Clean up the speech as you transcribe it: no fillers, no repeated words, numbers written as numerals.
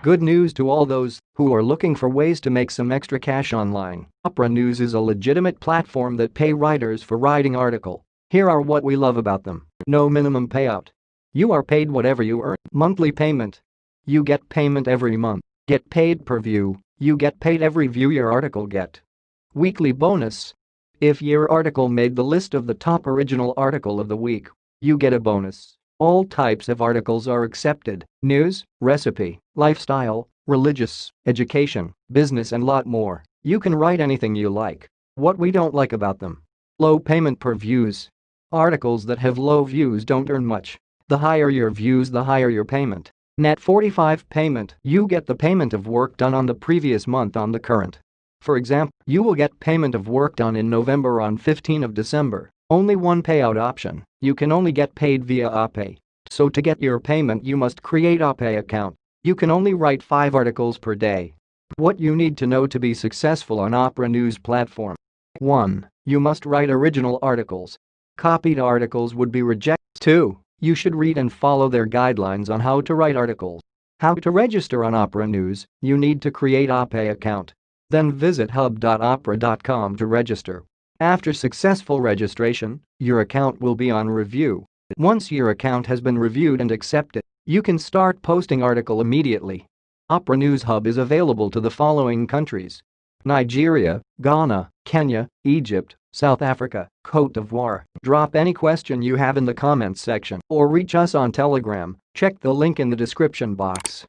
Good news to all those who are looking for ways to make some extra cash online. Opera News is a legitimate platform that pay writers for writing article. Here are what we love about them. No minimum payout. You are paid whatever you earn. Monthly payment. You get payment every month. Get paid per view. You get paid every view your article get. Weekly bonus. If your article made the list of the top original article of the week, you get a bonus. All types of articles are accepted: news, recipe, lifestyle, religious, education, business and lot more. You can write anything you like. What we don't like about them: low payment per views. Articles that have low views don't earn much. The higher your views, the higher your payment. Net 45 payment. You get the payment of work done on the previous month on the current. For example, you will get payment of work done in November on 15 of December. Only one payout option. You can only get paid via Apple. So to get your payment you must create Apple account. You can only write 5 articles per day. What you need to know to be successful on Opera News platform. 1. You must write original articles. Copied articles would be rejected. 2. You should read and follow their guidelines on how to write articles. How to register on Opera News: you need to create Apple account. Then visit hub.opera.com to register. After successful registration, your account will be on review. Once your account has been reviewed and accepted, you can start posting article immediately. Opera News Hub is available to the following countries: Nigeria, Ghana, Kenya, Egypt, South Africa, Côte d'Ivoire. Drop any question you have in the comments section or reach us on Telegram. Check the link in the description box.